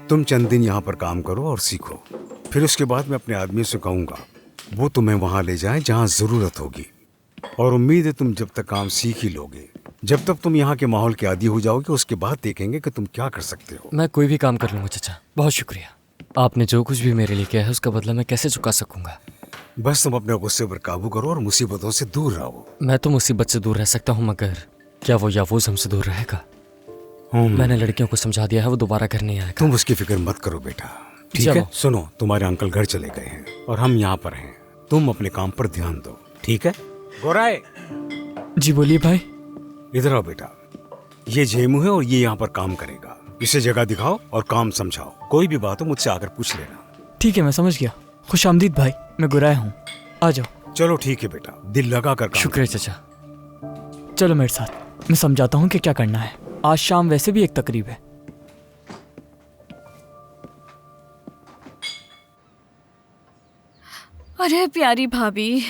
तुम चंद दिन यहाँ पर काम करो और सीखो, फिर उसके बाद मैं अपने आदमी से कहूँगा वो तुम्हें वहाँ ले जाए जहाँ ज़रूरत होगी। और उम्मीद है तुम जब तक काम सीख ही लोगे, जब तक तुम यहाँ के माहौल के आदी हो जाओगे उसके बाद देखेंगे कि तुम क्या कर सकते हो। मैं कोई भी काम कर लूँगा चाचा, बहुत शुक्रिया। आपने जो कुछ भी मेरे लिए किया है उसका बदला मैं कैसे चुका सकूंगा। बस तुम अपने गुस्से पर काबू करो और मुसीबतों से दूर रहो। मैं तो मुसीबत से दूर रह सकता हूँ, मगर क्या वो यावूज हमसे दूर रहेगा? मैंने लड़कियों को समझा दिया है, वो दोबारा घर नहीं आएगा। तुम उसकी फिक्र मत करो बेटा, ठीक है? सुनो, तुम्हारे अंकल घर चले गए हैं और हम यहाँ पर हैं, तुम अपने काम पर ध्यान दो, ठीक है? गोराए। जी बोलिए भाई। इधर आओ बेटा, ये जेमू है और ये यहाँ पर काम करेगा। इसे जगह दिखाओ और काम समझाओ, कोई भी बात हो मुझसे आकर पूछ लेना। ठीक है, मैं समझ गया। खुश आमदीद भाई, मैं गुराय हूँ, आ जाओ। चलो ठीक है बेटा, दिल लगा कर काम। शुक्रिया चाचा। चलो मेरे साथ, मैं समझाता हूँ कि क्या करना है। आज शाम वैसे भी एक तकरीब है। अरे प्यारी भाभी,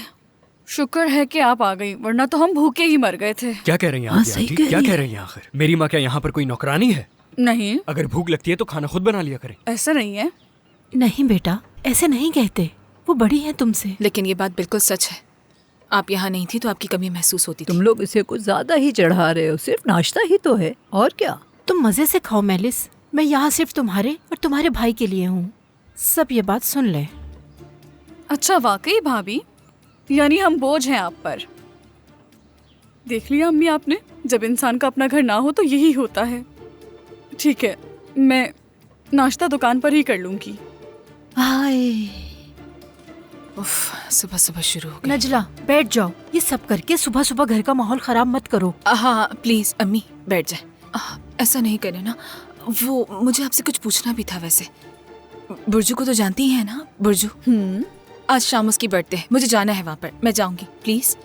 शुक्र है कि आप आ गई, वरना तो हम भूखे ही मर गए थे। क्या कह रही हैं आप आंटी? क्या कह रही हैं आखिर? मेरी माँ क्या यहाँ पर कोई नौकरानी है? नहीं, अगर भूख लगती है तो खाना खुद बना लिया करें। ऐसा नहीं है। नहीं बेटा, ऐसे नहीं कहते, वो बड़ी है तुमसे। लेकिन ये बात बिल्कुल सच है, आप यहाँ नहीं थी तो आपकी कमी महसूस होती थी। तुम लोग इसे कुछ ज्यादा ही चढ़ा रहे हो, सिर्फ नाश्ता ही तो है, और क्या। तुम मजे से खाओ मेलिस, मैं यहाँ सिर्फ तुम्हारे और तुम्हारे भाई के लिए हूँ। सब ये बात सुन ले। अच्छा वाकई भाभी, यानी हम बोझ हैं आप पर। देख लिया अम्मी आपने, जब इंसान का अपना घर ना हो तो यही होता है। ठीक है, मैं नाश्ता दुकान पर ही कर लूंगी। उफ, सुबह सुबह शुरू हो गई। नजला बैठ जाओ, ये सब करके सुबह सुबह घर का माहौल खराब मत करो। हाँ प्लीज अम्मी बैठ जाए। ऐसा नहीं करे ना, वो मुझे आपसे कुछ पूछना भी था। वैसे बुर्जू को तो जानती ही है ना? बुर्जू, आज शाम उसकी बर्थडे है, मुझे जाना है वहाँ पर, मैं जाऊंगी प्लीज।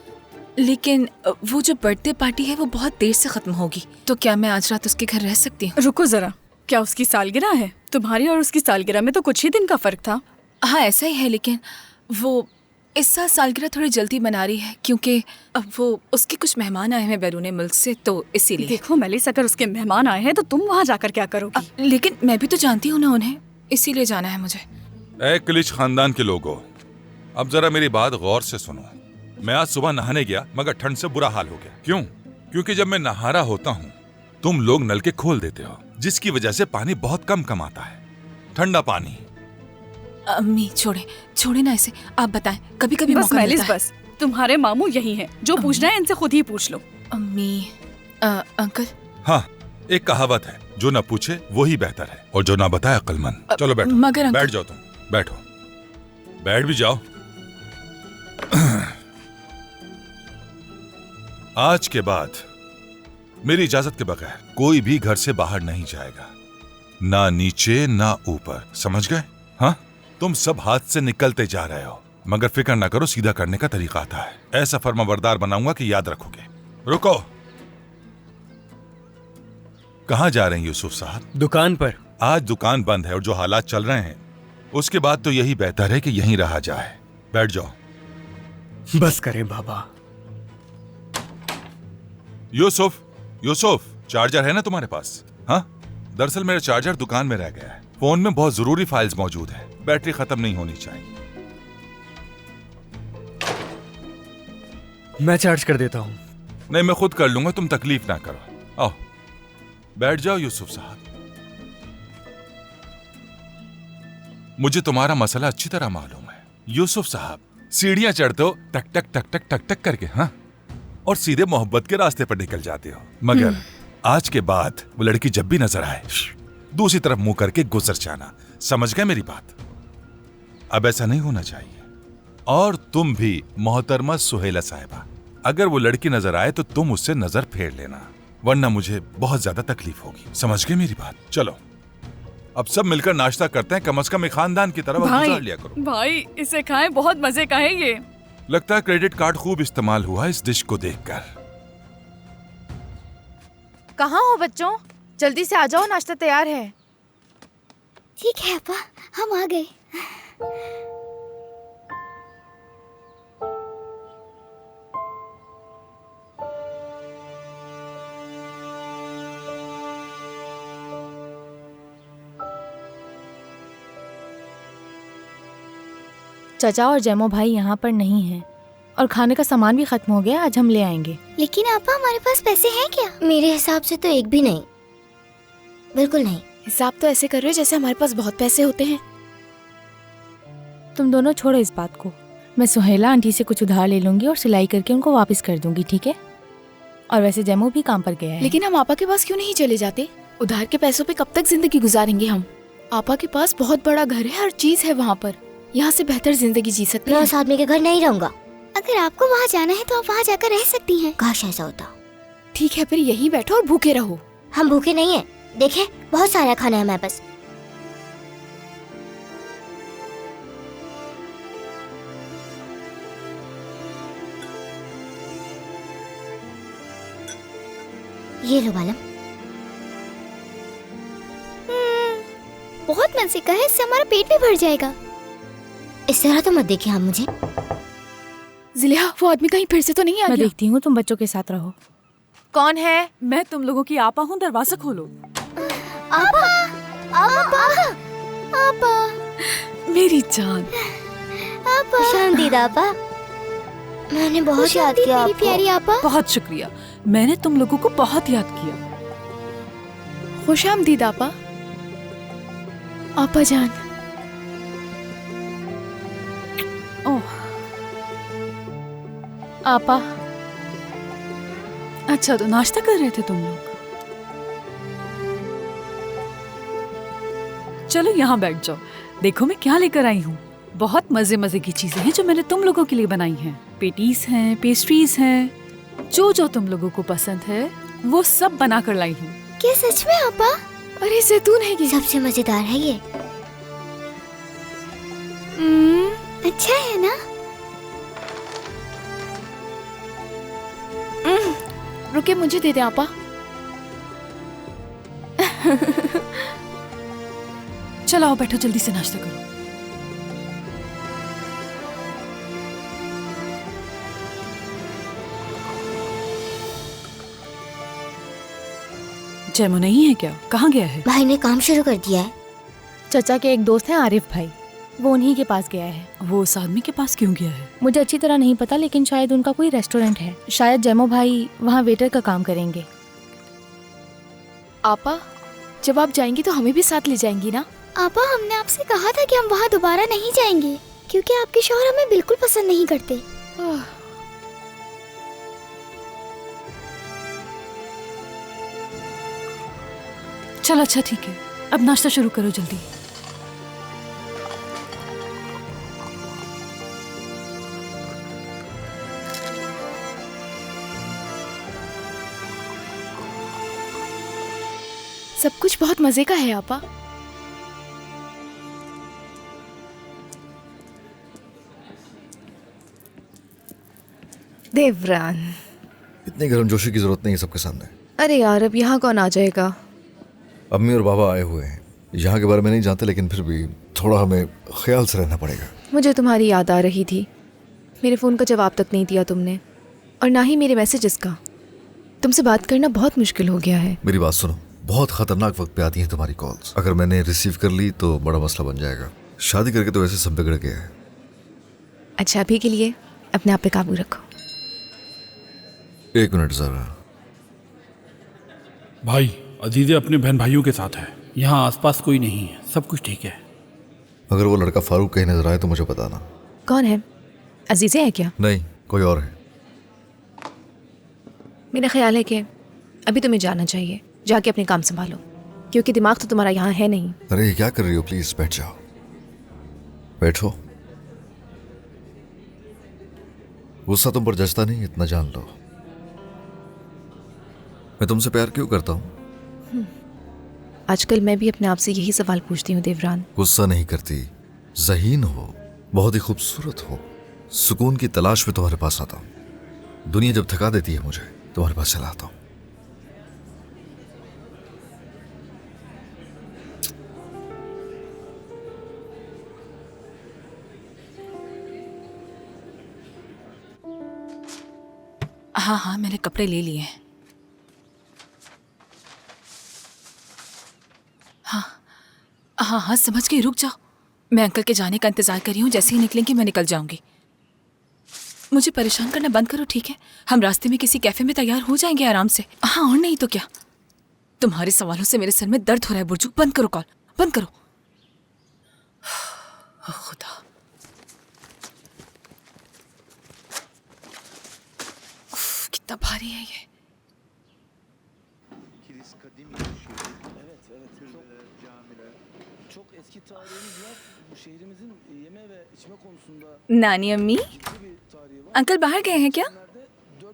लेकिन वो जो बर्थडे पार्टी है वो बहुत देर से खत्म होगी, तो क्या मैं आज रात उसके घर रह सकती हूँ? रुको जरा, क्या उसकी सालगिरह है? तुम्हारी और उसकी सालगिरह में तो कुछ ही दिन का फर्क था। हाँ ऐसा ही है, लेकिन वो इस साल सालगिरह थोड़ी जल्दी मना रही है क्योंकि अब वो उसके कुछ मेहमान आए हैं बैरून मुल्क से, तो इसीलिए। देखो मेलिस, अगर उसके मेहमान आए हैं तो तुम वहाँ जाकर क्या करोगी? लेकिन मैं भी तो जानती हूँ ना उन्हें, इसीलिए जाना है मुझे। ए क्लिच खानदान के लोगों, अब जरा मेरी बात गौर से सुनो। मैं आज सुबह नहाने गया मगर ठंड से बुरा हाल हो गया। क्यों? क्योंकि जब मैं नहा रहा होता हूँ तुम लोग नल के खोल देते हो, जिसकी वजह से पानी बहुत कम आता है, ठंडा पानी। अम्मी छोड़े ना इसे, आप बताएं, कभी कभी बस मेलिस, बस तुम्हारे मामू यही हैं, जो पूछना है इनसे खुद ही पूछ लो। अम्मी अंकल। हाँ, एक कहावत है, जो ना पूछे वो ही बेहतर है और जो ना बताए अक्लमंद। चलो बैठो। मगर बैठ जाओ, तुम बैठो, बैठ भी जाओ। आज के बाद मेरी इजाजत के बगैर कोई भी घर से बाहर नहीं जाएगा, ना नीचे ना ऊपर, समझ गए? हाँ, तुम सब हाथ से निकलते जा रहे हो, मगर फिक्र ना करो, सीधा करने का तरीका आता है। ऐसा फर्माबरदार बनाऊंगा कि याद रखोगे। रुको, कहां जा रहे हैं यूसुफ साहब? दुकान पर। आज दुकान बंद है और जो हालात चल रहे हैं उसके बाद तो यही बेहतर है कि यहीं रहा जाए। बैठ जाओ। बस करें बाबा। यूसुफ, चार्जर है ना तुम्हारे पास? हाँ, दरअसल मेरा चार्जर दुकान में रह गया है। फोन में बहुत जरूरी फाइल्स मौजूद है, बैटरी खत्म नहीं होनी चाहिए। मैं चार्ज कर देता हूँ। नहीं, मैं खुद कर लूंगा, तुम तकलीफ ना करो। आओ बैठ जाओ यूसुफ साहब। मुझे तुम्हारा मसला अच्छी तरह मालूम है यूसुफ साहब। सीढ़ियां चढ़ते हो टक टक टक टक टक टक करके, हाँ, और सीधे मोहब्बत के रास्ते पर निकल जाते हो। मगर आज के बाद वो लड़की जब भी नजर आए दूसरी तरफ मुंह करके गुजर जाना, समझ गए मेरी बात? अब ऐसा नहीं होना चाहिए। और तुम भी मोहतरमा सुहेला साहिबा, अगर वो लड़की नजर आए तो तुम उससे नजर फेर लेना, वरना मुझे बहुत ज्यादा तकलीफ होगी, समझ गए मेरी बात? चलो अब सब मिलकर नाश्ता करते हैं, कम से कम एक खानदान की तरफ गुजार लिया करो। भाई इसे खाएं, बहुत मजे का है ये। लगता है क्रेडिट कार्ड खूब इस्तेमाल हुआ इस डिश को देखकर। कहाँ हो बच्चों? जल्दी से आ जाओ, नाश्ता तैयार है। ठीक है अपा, हम आ गए। चचा और जैमो भाई यहाँ पर नहीं हैं और खाने का सामान भी खत्म हो गया, आज हम ले आएंगे। लेकिन आपा हमारे पास पैसे हैं क्या? मेरे हिसाब से तो एक भी नहीं, बिल्कुल नहीं। हिसाब तो ऐसे कर रहे हो जैसे हमारे पास बहुत पैसे होते हैं। तुम दोनों छोड़ो इस बात को, मैं सुहेला आंटी से कुछ उधार ले लूंगी और सिलाई करके उनको वापस कर दूंगी, ठीक है? और वैसे जैमो भी काम पर गया है। लेकिन हम आपा के पास क्यों नहीं चले जाते? उधार के पैसों पे कब तक जिंदगी गुजारेंगे हम? आपा के पास बहुत बड़ा घर है, हर चीज है वहाँ पर, यहाँ से बेहतर जिंदगी जी सकते मैं हैं। उस आदमी के घर नहीं रहूंगा। अगर आपको वहाँ जाना है तो आप वहाँ जाकर रह सकती हैं। काश ऐसा होता। ठीक है, फिर यहीं बैठो और भूखे रहो। हम भूखे नहीं हैं, देखे बहुत सारा खाना है हमारे पास। ये लो बालम। बहुत मजे का है, इससे हमारा पेट भी भर जाएगा। इस तरह तो मत देखिए आप मुझे। जिलिया, वो आदमी कहीं फिर से तो नहीं आ मैं गया? देखती हूँ, तुम बच्चों के साथ रहो। कौन है? मैं तुम लोगों की आपा हूँ, दरवाजा खोलो। आपा, आपा, आपा, मेरी जान। आपा, शांति आपा, मैंने बहुत याद किया आपको। मेरी प्यारी आपा। बहुत शुक्रिया, मैंने तुम लोगों को बहुत याद किया। खुशामदीद आपा। आपा जान। ओह आपा, अच्छा, तो नाश्ता कर रहे थे तुम लोग? चलो यहाँ बैठ जाओ, देखो मैं क्या लेकर आई हूँ। बहुत मजे मजे की चीजें हैं जो मैंने तुम लोगों के लिए बनाई हैं। पेटीज हैं, पेस्ट्रीज हैं, जो जो तुम लोगों को पसंद है वो सब बना कर लाई हूँ। क्या सच में आपा? अरे जैतून है ये। सबसे मजेदार है ये। अच्छा है ना? रुके, मुझे दे दे आपा। चलो आओ बैठो, जल्दी से नाश्ता करो। जैमो नहीं है क्या? कहाँ गया है? भाई ने काम शुरू कर दिया है। चचा के एक दोस्त हैं आरिफ भाई, वो उन्हीं के पास गया है। वो उस आदमी के पास क्यों गया है? मुझे अच्छी तरह नहीं पता, लेकिन शायद उनका कोई रेस्टोरेंट है। शायद जैमो भाई वहाँ वेटर का काम करेंगे। आपा, जब आप जाएंगी तो हमें भी साथ ले जाएंगी ना? आपा, हमने आपसे कहा था कि हम वहाँ दोबारा नहीं जाएंगे क्योंकि आपके शौहर हमें बिल्कुल पसंद नहीं करते। चल अच्छा ठीक है, अब नाश्ता शुरू करो जल्दी। सब कुछ बहुत मजे का है आपा। देवरान, इतनी गर्मजोशी की जरूरत नहीं है सबके सामने। अरे यार, अब यहाँ कौन आ जाएगा? अम्मी और बाबा आए हुए हैं। यहाँ के बारे में नहीं जानते, लेकिन फिर भी थोड़ा हमें ख्याल से रहना पड़ेगा। मुझे तुम्हारी याद आ रही थी। मेरे फ़ोन का जवाब तक नहीं दिया तुमने, और ना ही मेरे मैसेजेस का। तुमसे बात करना बहुत मुश्किल हो गया है। मेरी बात सुनो, बहुत खतरनाक वक्त पे आती हैं तुम्हारी कॉल्स। अगर मैंने रिसीव कर ली तो बड़ा मसला बन जाएगा। शादी करके तो वैसे सब बिगड़ गया है। अच्छा, अभी के लिए अपने आप पे काबू रखो। एक मिनट जरा। भाई, अजीज़े अपने बहन भाइयों के साथ है, यहाँ आसपास कोई नहीं है, सब कुछ ठीक है। अगर वो लड़का फारूक कहीं नजर आए तो मुझे बताना। कौन है? अजीज़े है क्या? नहीं, कोई और है। मेरा ख्याल है कि अभी तुम्हें जाना चाहिए। जाके अपने काम संभालो, क्योंकि दिमाग तो तुम्हारा यहाँ है नहीं। अरे क्या कर रही हो? प्लीज बैठ जाओ। बैठो। गुस्सा तुम पर जचता नहीं, इतना जान लो। मैं तुमसे प्यार क्यों करता हूँ? आजकल मैं भी अपने आप से यही सवाल पूछती हूँ देवरान। गुस्सा नहीं करती, ज़हीन हो, बहुत ही खूबसूरत हो, सुकून की तलाश में तुम्हारे पास आता हूँ। दुनिया जब थका देती है मुझे, तुम्हारे पास चला आता हूँ। हाँ हाँ, मैंने कपड़े ले लिए हैं। हाँ हाँ हाँ, समझ गई, रुक जाओ। मैं अंकल के जाने का इंतजार कर रही हूँ। जैसे ही निकलेंगी मैं निकल जाऊंगी। मुझे परेशान करना बंद करो, ठीक है? हम रास्ते में किसी कैफे में तैयार हो जाएंगे आराम से। हाँ, और नहीं तो क्या। तुम्हारे सवालों से मेरे सर में दर्द हो रहा है बुर्जू। बंद करो कॉल, बंद करो। खुदा, कितना भारी है ये। नानी अम्मी, अंकल बाहर गए हैं क्या?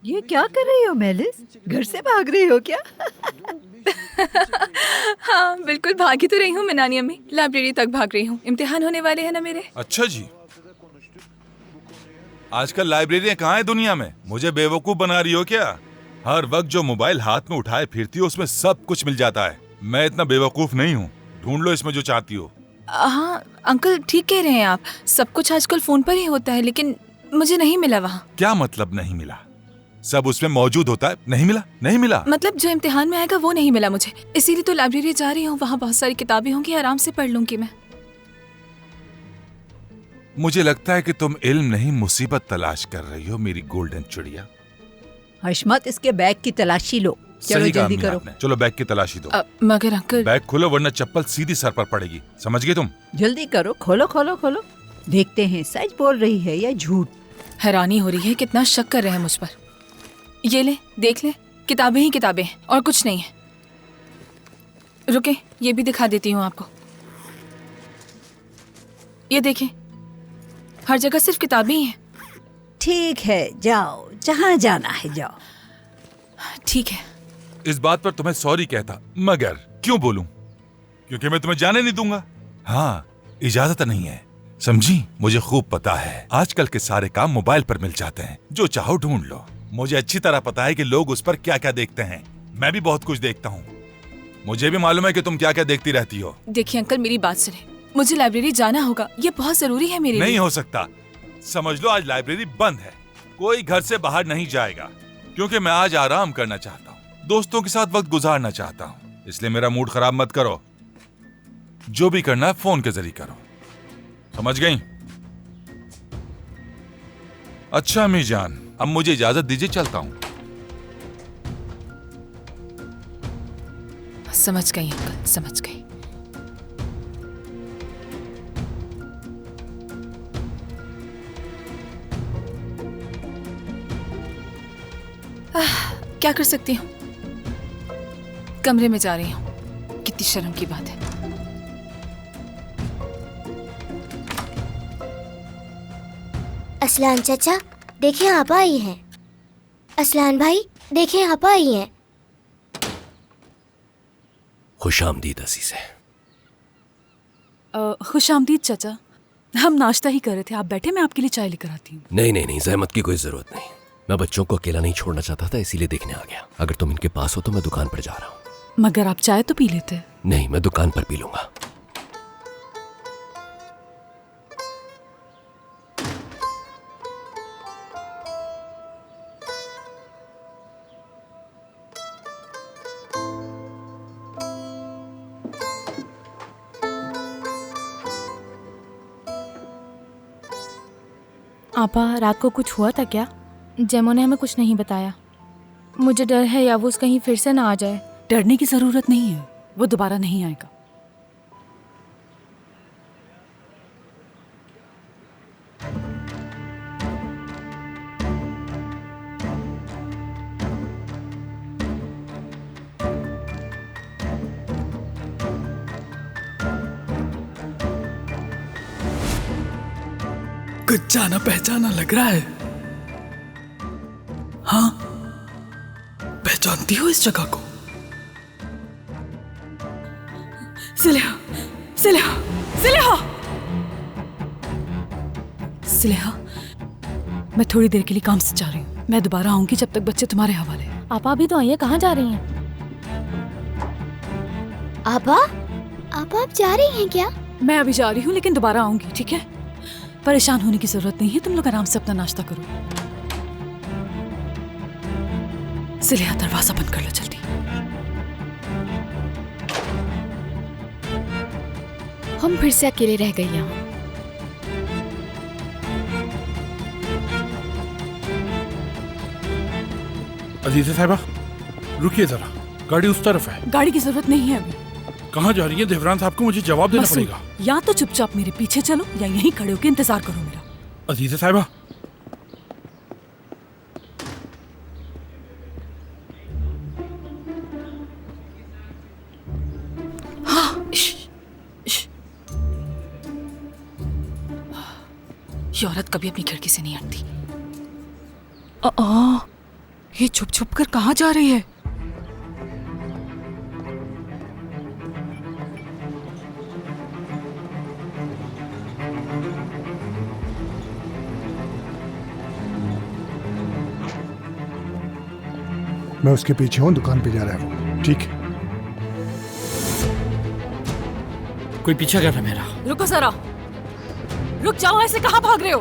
ये क्या कर रही हो मेलिस? घर से भाग रही हो क्या? हाँ बिल्कुल, भाग ही तो रही हूँ मैं नानी अम्मी। लाइब्रेरी तक भाग रही हूँ। इम्तिहान होने वाले हैं ना मेरे। अच्छा जी, आजकल लाइब्रेरियां कहाँ है दुनिया में? मुझे बेवकूफ बना रही हो क्या? हर वक्त जो मोबाइल हाथ में उठाए फिरती हो उसमें सब कुछ मिल जाता है। मैं इतना बेवकूफ नहीं हूँ। ढूंढ लो इसमें जो चाहती हो। हाँ अंकल, ठीक कह रहे हैं आप। सब कुछ आजकल फोन पर ही होता है, लेकिन मुझे नहीं मिला वहाँ। क्या मतलब नहीं मिला? सब उसमें मौजूद होता है। नहीं मिला? नहीं मिला मतलब जो इम्तिहान में आएगा वो नहीं मिला मुझे, इसीलिए तो लाइब्रेरी जा रही हूँ। वहाँ बहुत सारी किताबें होंगी, आराम से पढ़ लूंगी मैं। मुझे लगता है कि तुम इल्म नहीं मुसीबत तलाश कर रही हो मेरी गोल्डन चिड़िया। हशमत, इसके बैग की तलाशी लो। चलो सही जल्दी काम करो। आपने। चलो बैग की तलाशी दो। मगर अंकल, बैग खोलो वरना चप्पल सीधी सर पर पड़ेगी। समझ गए तुम? जल्दी करो, खोलो खोलो खोलो। देखते हैं सच बोल रही है या झूठ। हैरानी हो रही है कितना शक कर रहे हैं मुझ पर। ये ले, देख ले, किताबें ही किताबें हैं और कुछ नहीं है। रुके, ये भी दिखा देती हूँ आपको। ये देखें, हर जगह सिर्फ किताबें ही हैं। ठीक है, जाओ जहाँ जाना है जाओ। ठीक है। इस बात पर तुम्हें सॉरी कहता, मगर क्यों बोलूं? क्योंकि मैं तुम्हें जाने नहीं दूंगा। हाँ, इजाजत नहीं है, समझी? मुझे खूब पता है आजकल के सारे काम मोबाइल पर मिल जाते हैं। जो चाहो ढूंढ लो। मुझे अच्छी तरह पता है कि लोग उस पर क्या क्या देखते हैं। मैं भी बहुत कुछ देखता हूँ। मुझे भी मालूम है कि तुम क्या क्या देखती रहती हो। देखिए अंकल, मेरी बात सुने, मुझे लाइब्रेरी जाना होगा। ये बहुत जरूरी है मेरे लिए। नहीं हो सकता। समझ लो आज लाइब्रेरी बंद है। कोई घर से बाहर नहीं जाएगा क्योंकि मैं आज आराम करना चाहता हूँ, दोस्तों के साथ वक्त गुजारना चाहता हूँ। इसलिए मेरा मूड खराब मत करो। जो भी करना है फोन के जरिए करो। समझ गई? अच्छा अम्मी जान, अब मुझे इजाजत दीजिए, चलता हूँ। समझ गई अंकल, समझ गई। क्या कर सकती हूँ? कमरे में जा रही हूँ। कितनी शर्म की बात है। असलान चाचा, देखें आप आई हैं। असलान भाई, देखें आप आई हैं। खुशामदीद अजीज़ है। खुशामदीद चाचा, हम नाश्ता ही कर रहे थे। आप बैठे, मैं आपके लिए चाय लेकर आती हूँ। नहीं नहीं नहीं, जहमत की कोई जरूरत नहीं। मैं बच्चों को अकेला नहीं छोड़ना चाहता था, इसीलिए देखने आ गया। अगर तुम इनके पास हो तो मैं दुकान पर जा रहा हूँ। मगर आप चाय तो पी लेते। नहीं, मैं दुकान पर पी लूंगा। आपा, रात को कुछ हुआ था क्या? जेमो ने हमें कुछ नहीं बताया। मुझे डर है यावूस कहीं फिर से ना आ जाए। डरने की जरूरत नहीं है, वो दोबारा नहीं आएगा। कुछ जाना पहचाना लग रहा है। हाँ, पहचानती हो इस जगह को? सिलेहा, सिलेहा, सिलेहा, सिलेहा, मैं थोड़ी देर के लिए काम से जा रही हूँ। मैं दोबारा आऊंगी जब तक बच्चे तुम्हारे हवाले। आपा अभी तो आइए, कहाँ जा रही हैं? आपा, आप जा रही हैं क्या? मैं अभी जा रही हूँ लेकिन दोबारा आऊंगी, ठीक है? परेशान होने की जरूरत नहीं है। तुम लोग आराम से अपना नाश्ता करो। सिलेहा, दरवाजा बंद कर लो जल्दी। हम फिर से अकेले रह गए यहाँ। अजीजा साहिबा रुकिए जरा, गाड़ी उस तरफ है। गाड़ी की जरूरत नहीं है अभी। कहाँ जा रही है देवरान साहब को मुझे जवाब देना मसूद, पड़ेगा। या तो चुपचाप मेरे पीछे चलो या यहीं खड़े होकर इंतजार करो मेरा। अजीजा साहिबा ये औरत कभी अपनी खिड़की से नहीं हटती। ये छुप छुप कर कहाँ जा रही है? मैं उसके पीछे हूँ, दुकान पे जा रहा है वो। ठीक है। कोई पीछा कर रहा है मेरा। रुको जरा, रुक जाओ, ऐसे कहाँ भाग रहे हो?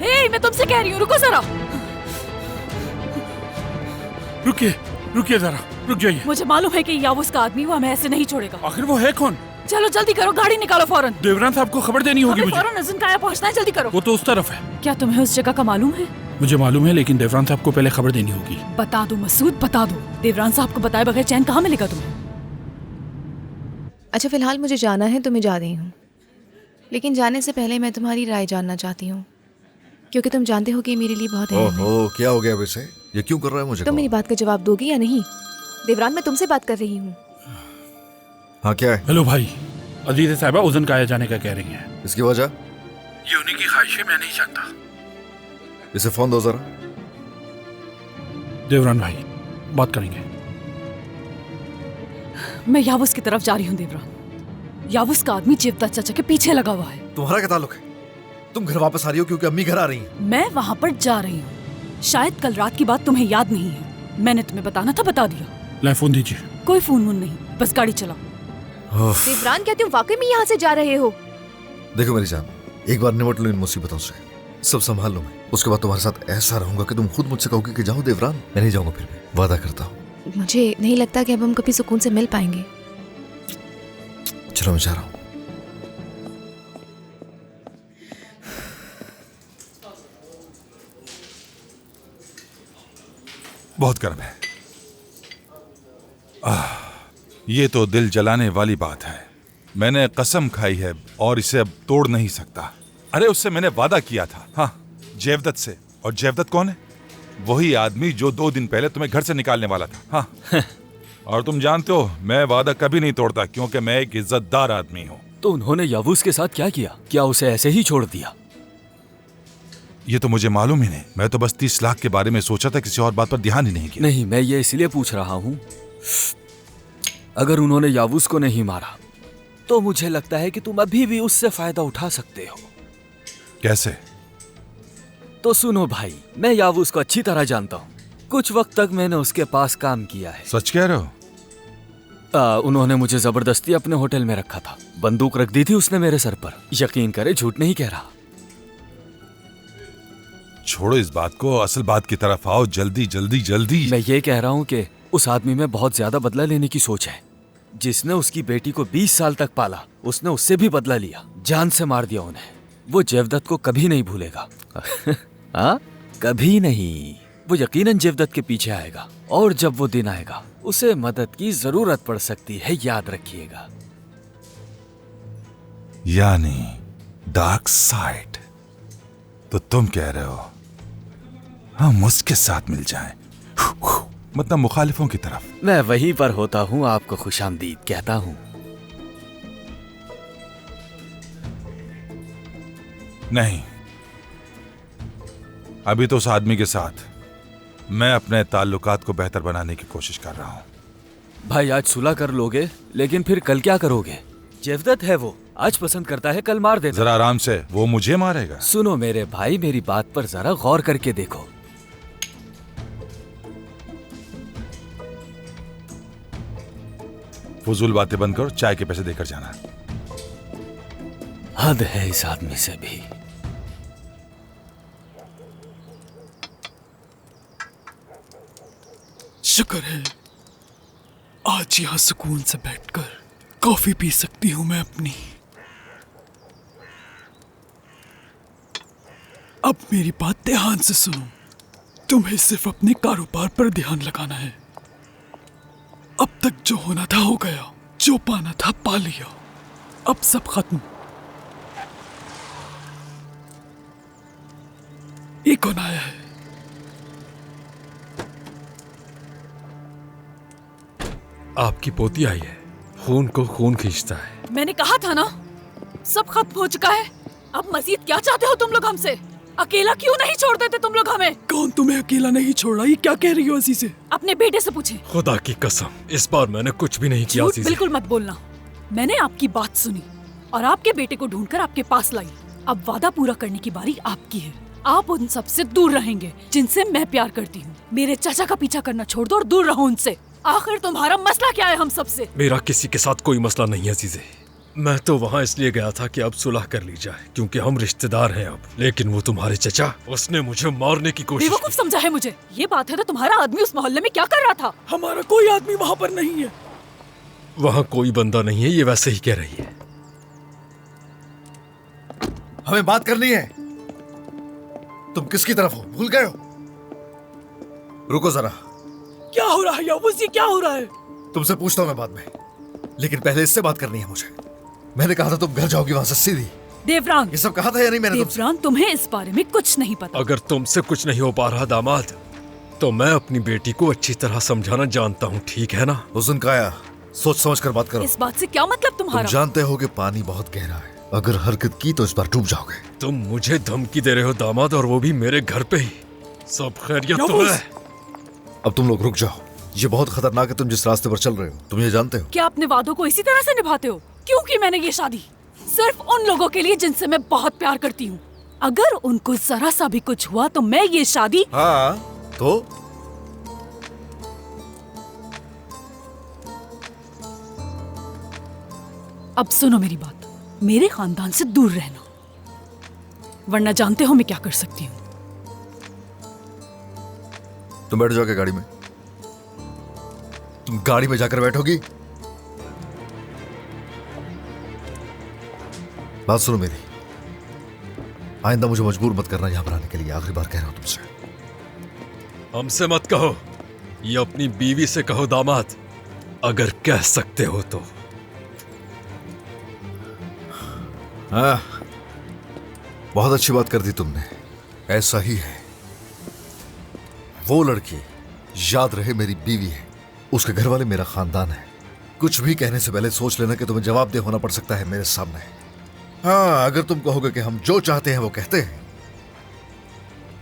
हे, मैं तुमसे कह रही हूँ, रुको जरा। रुकिए रुकिए जरा, रुक जाइए। मुझे मालूम है कि यावूस का आदमी वो हमें ऐसे नहीं छोड़ेगा। आखिर वो है कौन? चलो जल्दी करो, गाड़ी निकालो फौरन। देवरान साहब को खबर देनी होगी मुझे। फौरन अज़न काया पहुंचना है, जल्दी करो। वो तो उस तरफ है। क्या तुम्हें उस जगह का मालूम है? मुझे मालूम है, लेकिन देवरान साहब को पहले खबर देनी होगी। बता दो मसूद, बता दो। देवरान साहब को बताए बगैर चैन कहाँ मिलेगा तुम्हें? अच्छा फिलहाल मुझे जाना है तो मैं जा रही हूँ, लेकिन जाने से पहले मैं तुम्हारी राय जानना चाहती हूँ, क्योंकि तुम जानते हो कि मेरे लिए बहुत अहम है। ओहो, क्या हो गया वैसे? ये क्यों कर रहा है मुझे? तुम मेरी बात का जवाब दोगी या नहीं? देवरान, मैं तुमसे बात कर रही हूँ। हाँ क्या है? हेलो भाई, अजीजा साहिबा उज़न काया जाने का कह रही हैं। इसकी वजह? ये उन्हीं की ख्वाहिश है, मैं नहीं जानता। इसे फोन दो जरा। देवरान भाई बात करेंगे। मैं यावूस की तरफ जा रही हूँ देवरान। यावूस का आदमी जेवदत चाचा के पीछे लगा हुआ है। तुम्हारा क्या ताल्लुक है? तुम घर वापस आ रही हो क्योंकि अम्मी घर आ रही हैं। मैं वहाँ पर जा रही हूँ। शायद कल रात की बात तुम्हें याद नहीं है, मैंने तुम्हें बताना था, बता दिया। ले फोन दीजिए। कोई फोन वोन नहीं, बस गाड़ी चलाओ। देवरान, क्या तुम वाकई में यहाँ से जा रहे हो? देखो मेरी जान, एक बार निपट लो इन मुसीबतों से, सब संभाल लो मैं। उसके बाद तुम्हारे साथ ऐसा रहूंगा कि तुम खुद मुझसे कहोगे कि जाओ देवरान। मैं नहीं जाऊंगा, फिर भी वादा करता हूँ। मुझे नहीं लगता कि अब हम कभी सुकून से मिल पाएंगे। चलो मैं जा रहा हूँ। बहुत गर्म है। ये तो दिल जलाने वाली बात है। मैंने कसम खाई है और इसे अब तोड़ नहीं सकता। अरे उससे मैंने वादा किया था, हाँ, जेवदत से। और जेवदत कौन है? वही आदमी जो 2 दिन पहले तुम्हें घर से निकालने वाला था। हाँ और तुम जानते हो मैं वादा कभी नहीं तोड़ता, क्योंकि मैं एक इज्जतदार आदमी हूँ। तो उन्होंने यावूस के साथ क्या किया? क्या उसे ऐसे ही छोड़ दिया? ये तो मुझे मालूम ही नहीं। मैं तो बस 30 लाख के बारे में सोचा था, किसी और बात पर ध्यान ही नहीं किया। नहीं, मैं ये इसलिए पूछ रहा हूँ, अगर उन्होंने यावूस को नहीं मारा तो मुझे लगता है कि तुम अभी भी उससे फायदा उठा सकते हो। कैसे? तो सुनो भाई, मैं यावूस को अच्छी तरह जानता हूँ। कुछ वक्त तक मैंने उसके पास काम किया है। सच कह रहे हो? उन्होंने मुझे जबरदस्ती अपने होटल में रखा था। बंदूक रख दी थी उसने मेरे सर पर। यकीन करे, झूठ नहीं कह रहा। छोड़ो इस बात को, असल बात की तरफ आओ। जल्दी जल्दी जल्दी। मैं ये कह रहा हूँ कि उस आदमी में बहुत ज्यादा बदला लेने की सोच है। जिसने उसकी बेटी को 20 साल तक पाला, उसने उससे भी बदला लिया, जान से मार दिया उन्हें। वो जेवदत को कभी नहीं भूलेगा। हाँ, कभी नहीं। वो यकीनन जेवदत के पीछे आएगा, और जब वो दिन आएगा उसे मदद की जरूरत पड़ सकती है, याद रखिएगा। यानी डार्क साइड। तो तुम कह रहे हो हम उसके साथ मिल जाएं, मतलब मुखालिफों की तरफ। मैं वहीं पर होता हूँ, आपको खुशामदीद कहता हूँ। नहीं, अभी तो उस आदमी के साथ मैं अपने ताल्लुकात को बेहतर बनाने की कोशिश कर रहा हूँ। भाई आज सुलह कर लोगे, लेकिन फिर कल क्या करोगे? जेवदत है वो, आज पसंद करता है कल मार देता। जरा आराम से, वो मुझे मारेगा? सुनो मेरे भाई, मेरी बात पर जरा गौर करके देखो। फजूल बातें बंद करो, चाय के पैसे देकर जाना। हद है इस आदमी से भी। शुक्र है आज यहाँ सुकून से बैठकर कॉफी पी सकती हूँ मैं अपनी। अब मेरी बात ध्यान से सुनो। तुम्हें सिर्फ अपने कारोबार पर ध्यान लगाना है। अब तक जो होना था हो गया, जो पाना था पा लिया, अब सब खत्म। ये कौन आया है? आपकी पोती आई है। खून को खून खींचता है। मैंने कहा था ना, सब खत्म हो चुका है। अब मजीद क्या चाहते हो तुम लोग हमसे? अकेला क्यों नहीं छोड़ देते तुम लोग हमें? कौन तुम्हें अकेला नहीं छोड़ रहा? ये क्या कह रही हो अजीज़े? अपने बेटे से पूछे। खुदा की कसम, इस बार मैंने कुछ भी नहीं किया। झूठ बिल्कुल मत बोलना। मैंने आपकी बात सुनी और आपके बेटे को ढूंढकर आपके पास लाई। अब वादा पूरा करने की बारी आपकी है। आप उन सब से दूर रहेंगे जिनसे मैं प्यार करती हूँ। मेरे चाचा का पीछा करना छोड़ दो और दूर रहो उनसे। आखिर तुम्हारा मसला क्या है हम सबसे? मेरा किसी के साथ कोई मसला नहीं है अजीज़े। मैं तो वहाँ इसलिए गया था कि अब सुलह कर ली जाए, क्योंकि हम रिश्तेदार हैं अब। लेकिन वो तुम्हारे चचा, उसने मुझे मारने की कोशिश बेवकूफ समझा है मुझे। ये बात है तो तुम्हारा आदमी उस मोहल्ले में क्या कर रहा था? हमारा कोई आदमी वहाँ पर नहीं है। वहाँ कोई बंदा नहीं है, ये वैसे ही कह रही है। हमें बात करनी है। तुम किसकी तरफ हो, भूल गए हो? रुको जरा। क्या हो रहा है यावूस? ये क्या हो रहा है? तुमसे पूछता हूँ मैं बाद में, लेकिन पहले इससे बात करनी है मुझे। मैंने कहा था तुम घर जाओगी वहां से सीधी। देवरान, ये सब कहा था या नहीं मैंने? देवरान, तुम्हें इस बारे में कुछ नहीं पता। अगर तुमसे कुछ नहीं हो पा रहा दामाद, तो मैं अपनी बेटी को अच्छी तरह समझाना जानता हूँ, ठीक है ना? हुस्न काया, सोच समझ कर बात करो। इस बात से क्या मतलब तुम्हारा? तुम जानते हो कि पानी बहुत गहरा है। अगर हरकत की तो इस बार डूब जाओगे। तुम मुझे धमकी दे रहे हो दामाद, और वो भी मेरे घर पे ही। सब खैरियत तो है? अब तुम लोग रुक जाओ। ये बहुत खतरनाक है तुम जिस रास्ते पर चल रहे हो। तुम ये जानते हो? क्या अपने वादों को इसी तरह से निभाते हो? क्योंकि मैंने ये शादी सिर्फ उन लोगों के लिए जिनसे मैं बहुत प्यार करती हूँ। अगर उनको जरा सा भी कुछ हुआ तो मैं ये शादी। हाँ तो अब सुनो मेरी बात, मेरे खानदान से दूर रहना, वरना जानते हो मैं क्या कर सकती हूँ। तुम बैठ जाओगे गाड़ी में। तुम गाड़ी में जाकर बैठोगी। बात सुनो मेरी, आइंदा मुझे मजबूर मत करना यहां पर आने के लिए। आखिरी बार कह रहा हूं तुमसे। हमसे मत कहो, ये अपनी बीवी से कहो दामाद, अगर कह सकते हो तो। हाँ, बहुत अच्छी बात कर दी तुमने। ऐसा ही है। वो लड़की, याद रहे, मेरी बीवी है। उसके घर वाले मेरा खानदान है। कुछ भी कहने से पहले सोच लेना कि तुम्हें जवाबदेह होना पड़ सकता है मेरे सामने। हाँ, अगर तुम कहोगे कि हम जो चाहते हैं वो कहते हैं,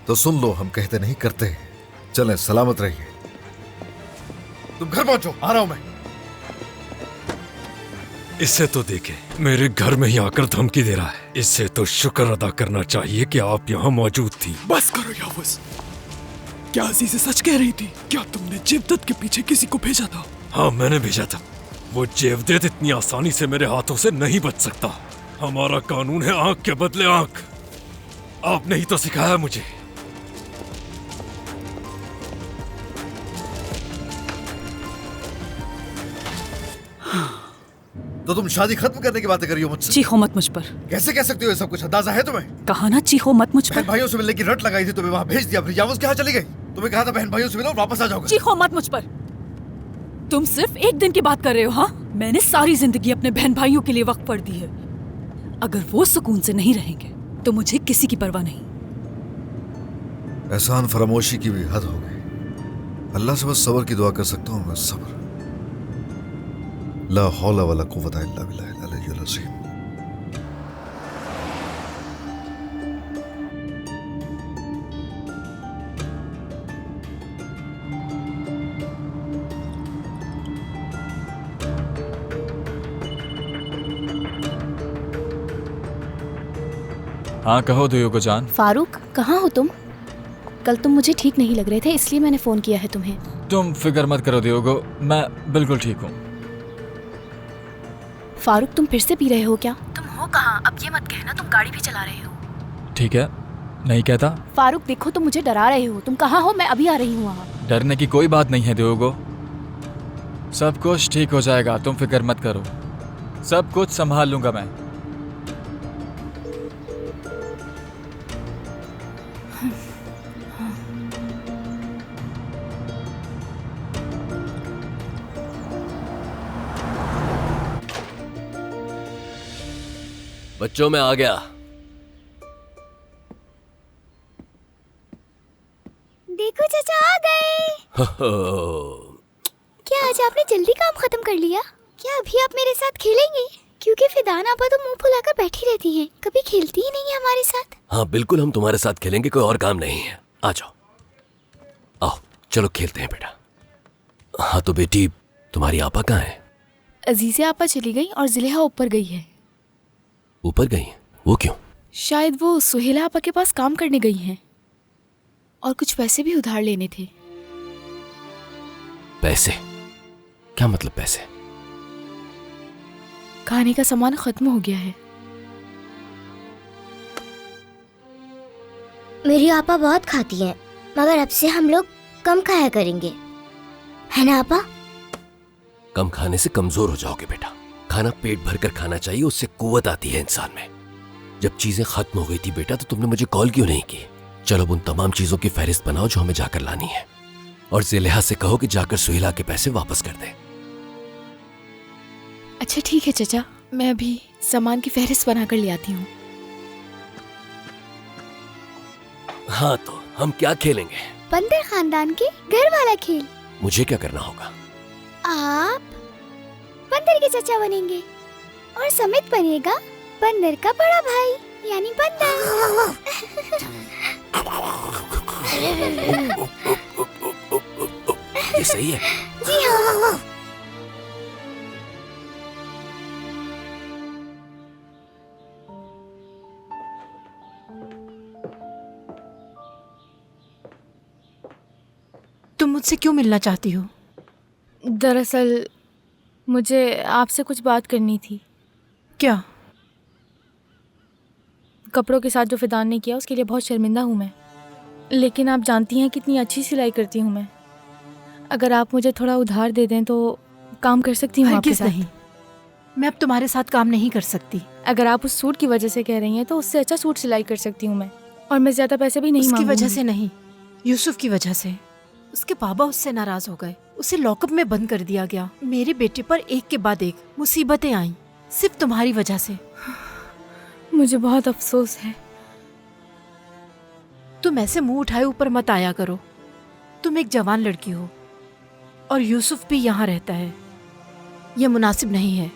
तो सुन लो, हम कहते नहीं करते हैं। चलें, सलामत रहिए। तुम घर पहुंचो, आ रहा हूं मैं। इसे तो देखे, मेरे घर में ही आकर धमकी दे रहा है। इससे तो शुक्र अदा करना चाहिए कि आप यहाँ मौजूद थी। बस करो यावूस। क्या अजीज़े सच कह रही थी? क्या तुमने जेवदत के पीछे किसी को भेजा था? हाँ, मैंने भेजा था। वो जेवदत इतनी आसानी से मेरे हाथों से नहीं बच सकता। हमारा कानून है आंख के बदले आंख। आपने ही तो सिखाया मुझे। तो तुम शादी खत्म करने की बातें कर रही हो मुझसे? चीखो मत मुझ पर। कैसे कह सकती हो? ये सब कुछ अंदाजा है तुम्हें? कहा ना चीखो मत मुझ पर। बहन भाइयों से मिलने की रट लगाई थी, तुम्हें वहां भेज दिया, फिर यावूस कहाँ चली गई? तुम्हें कहा था बहन भाइयों से मिलो, वापस आ जाओगे। चीखो मत मुझ पर। तुम सिर्फ एक दिन की बात कर रहे हो। हाँ, मैंने सारी जिंदगी अपने बहन भाइयों के लिए वक्त पर दी है। अगर वो सुकून से नहीं रहेंगे तो मुझे किसी की परवाह नहीं। एहसान फरामोशी की भी हद हो गई। अल्लाह से बस सब्र की दुआ कर सकता हूँ मैं। सब्र। ला हौला वला कुव्वता इल्ला बिल्लाहिल अलिय्युल अज़ीम। हाँ कहो दुयोगो जान। फारूक, कहाँ हो तुम? कल तुम मुझे ठीक नहीं लग रहे थे, इसलिए मैंने फोन किया है तुम्हें। तुम फिक्र मत करो दुयोगो, मैं बिल्कुल ठीक हूँ। फारूक, तुम फिर से पी रहे हो क्या? तुम हो कहाँ? अब ये मत कहना तुम गाड़ी भी चला रहे हो। ठीक है, नहीं कहता। फारूक देखो, तुम मुझे डरा रहे हो। तुम कहाँ हो? मैं अभी आ रही हूँ वहाँ। डरने की कोई बात नहीं है दुयोगो, सब कुछ ठीक हो जाएगा, तुम फिक्र मत करो। सब कुछ संभाल लूंगा मैं। बच्चों मैं आ गया। देखो चाचा आ गए। क्या आज आपने जल्दी काम खत्म कर लिया? क्या अभी आप मेरे साथ खेलेंगे? क्योंकि फिदान आपा तो मुंह फुलाकर बैठी रहती हैं, कभी खेलती ही नहीं है हमारे साथ। हाँ बिल्कुल, हम तुम्हारे साथ खेलेंगे, कोई और काम नहीं है। आ जाओ, आओ चलो खेलते हैं बेटा। हाँ तो बेटी, तुम्हारी आपा कहाँ है? अजीज़ा आपा चली गई और ज़ुलेहा ऊपर गई है। ऊपर गई? वो क्यों? शायद वो सुहेला आपा के पास काम करने गई हैं और कुछ पैसे भी उधार लेने थे। पैसे? क्या मतलब पैसे? खाने का सामान खत्म हो गया है। मेरी आपा बहुत खाती हैं, मगर अब से हम लोग कम खाया करेंगे, है ना आपा? कम खाने से कमजोर हो जाओगे बेटा। खाना पेट भर कर खाना चाहिए, उससे कुव्वत आती है इंसान में। जब चीजें खत्म हो गई थी बेटा, तो तुमने मुझे कॉल क्यों नहीं की? चलो अब उन तमाम चीजों की फहरिस्त बनाओ जो हमें जाकर लानी है, और ज़ुलेहा से कहो कि जाकर सुहेला के पैसे वापस कर दे। अच्छा ठीक है चाचा, मैं अभी सामान की फहरिस्त बनाकर ले आती हूँ। हाँ तो हम क्या खेलेंगे? बंदर खानदान के घर वाला खेल। मुझे क्या करना होगा? आप बंदर के चाचा बनेंगे और समित बनेगा बंदर का बड़ा भाई, यानी बंदर। ये सही है? जी हाँ। तुम मुझसे क्यों मिलना चाहती हो? दरअसल मुझे आपसे कुछ बात करनी थी। क्या? कपड़ों के साथ जो फिदान ने किया उसके लिए बहुत शर्मिंदा हूँ मैं, लेकिन आप जानती हैं कितनी अच्छी सिलाई करती हूँ मैं। अगर आप मुझे थोड़ा उधार दे दें तो काम कर सकती हूँ आपके साथ। नहीं, मैं अब तुम्हारे साथ काम नहीं कर सकती। अगर आप उस सूट की वजह से कह रही हैं तो उससे अच्छा सूट सिलाई कर सकती हूँ मैं, और मैं ज्यादा पैसे भी नहीं उसकी मांगूंगी। वजह से नहीं, यूसुफ की वजह से। उसके बाबा उससे नाराज हो गए, उसे लॉकअप में बंद कर दिया गया। मेरे बेटे पर एक के बाद एक मुसीबतें आईं, सिर्फ तुम्हारी वजह से। मुझे बहुत अफसोस है। तुम ऐसे मुंह उठाए ऊपर मत आया करो। तुम एक जवान लड़की हो और यूसुफ भी यहाँ रहता है, यह मुनासिब नहीं है।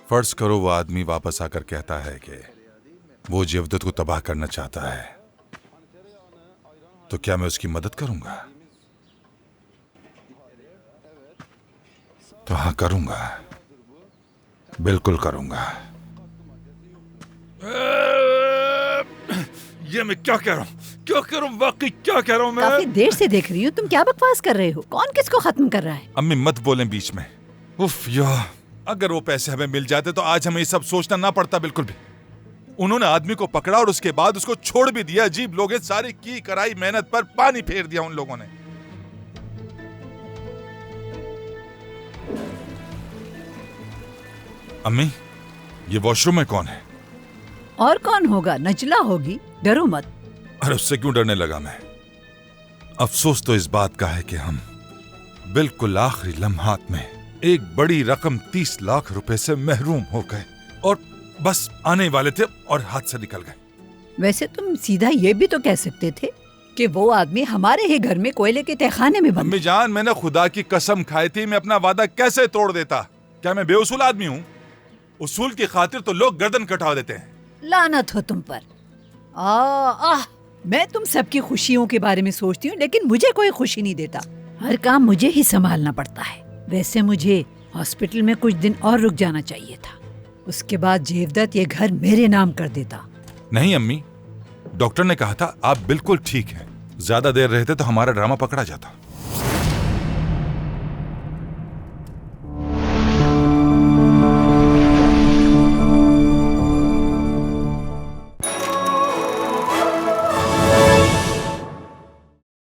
फर्ज करो वो आदमी वापस आकर कहता है कि वो जेवदत को तबाह करना चाहता है, तो क्या मैं उसकी मदद करूंगा? तो हाँ करूंगा, बिल्कुल करूंगा। ये मैं क्या कह रहा हूँ? क्या कह रहा हूँ? वाकई क्या कह रहा हूँ मैं? काफी देर से देख रही हूँ, तुम क्या बकवास कर रहे हो? कौन किसको खत्म कर रहा है? अम्मी मत बोलें बीच में। उफ यार, अगर वो पैसे हमें मिल जाते तो आज हमें ये सब सोचना ना पड़ता बिल्कुल भी। उन्होंने आदमी को पकड़ा और उसके बाद उसको छोड़ भी दिया। अजीब लोग हैं, सारी की कराई मेहनत पर पानी फेर दिया उन लोगों ने। अम्मी, ये वॉशरूम में कौन है? और कौन होगा? नजला होगी, डरो मत। अरे उससे क्यों डरने लगा मैं? अफसोस तो इस बात का है कि हम बिल्कुल आखिरी लम्हात में एक बड़ी रकम 30 लाख रुपए से महरूम हो गए और बस आने वाले थे और हाथ से निकल गए। वैसे तुम सीधा ये भी तो कह सकते थे कि वो आदमी हमारे ही घर में कोयले के तहखाने में बंद। अम्मी जान, मैंने खुदा की कसम खाई थी, मैं अपना वादा कैसे तोड़ देता? क्या मैं बेउसूल आदमी हूँ? उसूल की खातिर तो लोग गर्दन कटा देते हैं। लानत हो तुम पर। मैं तुम सबकी खुशियों के बारे में सोचती हूँ, लेकिन मुझे कोई खुशी नहीं देता। हर काम मुझे ही संभालना पड़ता है। वैसे मुझे हॉस्पिटल में कुछ दिन और रुक जाना चाहिए था, उसके बाद जेवदत ये घर मेरे नाम कर देता। नहीं अम्मी, डॉक्टर ने कहा था आप बिल्कुल ठीक हैं। ज्यादा देर रहते तो हमारा ड्रामा पकड़ा जाता।